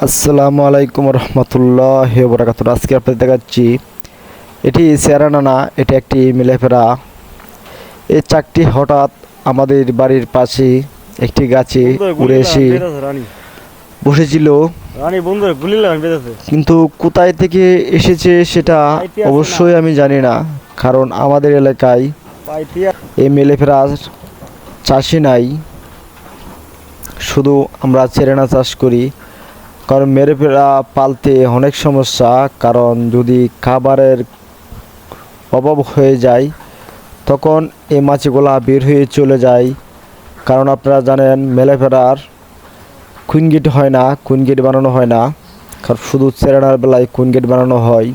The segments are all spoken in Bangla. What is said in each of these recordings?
আসসালামু আলাইকুম রহমতুল্লাহি ওয়া বারাকাতুহু। আজকে আপনাদের দেখাচ্ছি এটি সেরানা না, এটি একটি মিলেফেরা। এই চাকটি হঠাৎ আমাদের বাড়ির পাশে একটি গাছে উড়ে এসে বসেছিল, কিন্তু কোথায় থেকে এসেছে সেটা অবশ্যই আমি জানি না, কারণ আমাদের এলাকায় এই মিলেফেরার চাষি নাই, শুধু আমরা সেরেনা চাষ করি। কারণ মেরেফেরা পালতে অনেক সমস্যা, কারণ যদি খাবারের অভাব হয়ে যায় তখন এই মাছগুলা বের হয়ে চলে যায়। কারণ আপনারা জানেন মেলেফেরার কুইন গেট হয় না, কুইন গেট বানানো হয় না, কারণ শুধু সেরেনার বেলায় কুইন গেট বানানো হয়।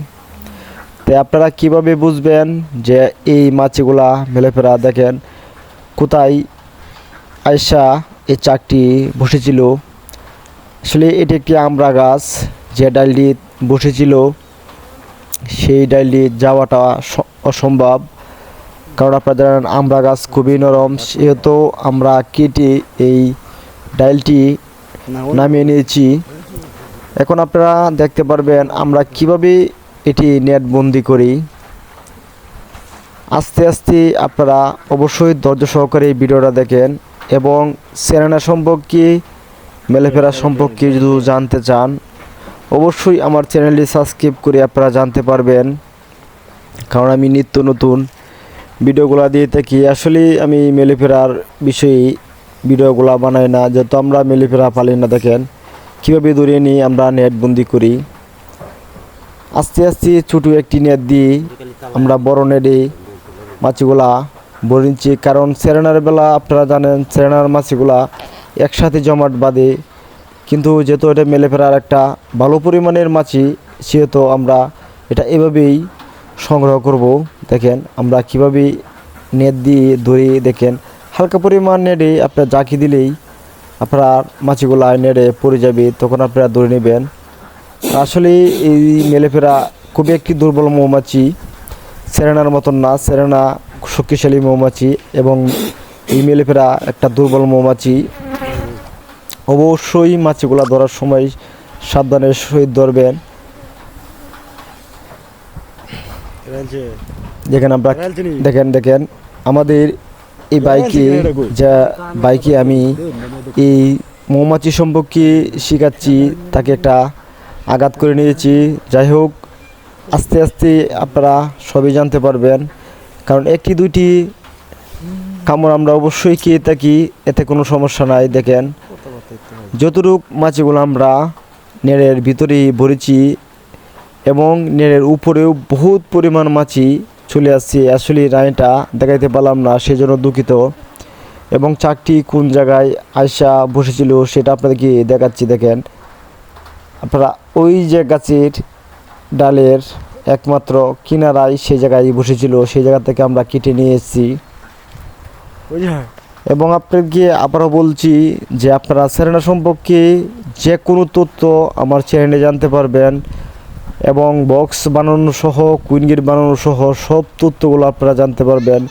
তাই আপনারা কিভাবে বুঝবেন যে এই মাছগুলা মেলেফেরা? দেখেন কোথায় আয়সা এই চাকটি বসেছিল। আসলে এটি একটি আমড়া গাছ, যে ডালটি বসেছিল সেই ডালটি যাওয়াটা অসম্ভব, কারণ আপনারা জানেন আমড়া গাছ খুবই নরম, সেহেতু আমরা কেটে এই ডালটি নামিয়ে নিয়েছি। এখন আপনারা দেখতে পারবেন আমরা কিভাবে এটি নেট বন্দি করি। আস্তে আস্তে আপনারা অবশ্যই ধৈর্য সহকারে এই ভিডিওটা দেখেন, এবং সেরেনা সম্পর্কে মেলেফেরা সম্পর্কে যদি জানতে চান অবশ্যই আমার চ্যানেলটি সাবস্ক্রাইব করে আপনারা জানতে পারবেন, কারণ আমি নিত্য নতুন ভিডিওগুলো দিয়ে থাকি। আসলে আমি মেলেফেরার বিষয়ে ভিডিওগুলো বানাই না, যেহেতু আমরা মেলেফেরা পালি না। দেখেন কীভাবে ধরে নিয়ে আমরা নেট বন্দি করি। আস্তে আস্তে ছোটো একটি নেট দিয়ে আমরা বড় নেটে মাছগুলা ভরে নিচ্ছি, কারণ সেরেনার বেলা আপনারা জানেন সেরেনার মাছগুলা একসাথে জমাট বাঁধে, কিন্তু যেহেতু এটা মেলেফেরার একটা ভালো পরিমাণের মাছি, সেহেতু আমরা এটা এভাবেই সংগ্রহ করব। দেখেন আমরা কিভাবে নেট দিয়ে ধরি। দেখেন হালকা পরিমাণ নেটে আপনার জাকি দিলেই আপনার মাছিগুলা নেটে পড়ে যাবে, তখন আপনারা ধরে নেবেন। আসলে এই মেলেফেরা খুবই একটি দুর্বল মৌমাছি, সেরেনার মতন না। সেরেনা শক্তিশালী মৌমাছি এবং এই মেলেফেরা একটা দুর্বল মৌমাছি। অবশ্যই মাছগুলা ধরার সময় সাবধানের সহিত ধরবেন। দেখেন আমরা দেখেন আমাদের এই বাইকে আমি এই মৌমাছি সম্পর্কে শেখাচ্ছি, তাকে একটা আঘাত করে নিয়েছি। যাই হোক, আস্তে আস্তে আপনারা সবই জানতে পারবেন, কারণ একটি দুইটি কামড় আমরা অবশ্যই খেয়ে থাকি, এতে কোনো সমস্যা নাই। দেখেন যতটুক মাছগুলো আমরা নেড়ের ভিতরেই ভরেছি, এবং নেড়ের উপরেও বহুত পরিমাণ মাছি চলে আসছে। আসলে রাইটা দেখাইতে পারলাম না, সেজন্য দুঃখিত। এবং চাকটি কোন জায়গায় আয়সা বসেছিল সেটা আপনাদেরকে দেখাচ্ছি। দেখেন আপনারা ওই যে গাছের ডালের একমাত্র কিনারায় সেই জায়গায় বসেছিল, সেই জায়গা থেকে আমরা কেটে নিয়ে এসেছি। এবং আপনাদেরকে আবারও বলছি যে আপনারা সেরেনা সম্পর্কে যে কোনো তথ্য আমার চ্যানেলে জানতে পারবেন, এবং বক্স বানানো সহ কুইন গেট বানানো সহ সব তথ্যগুলো আপনারা জানতে পারবেন।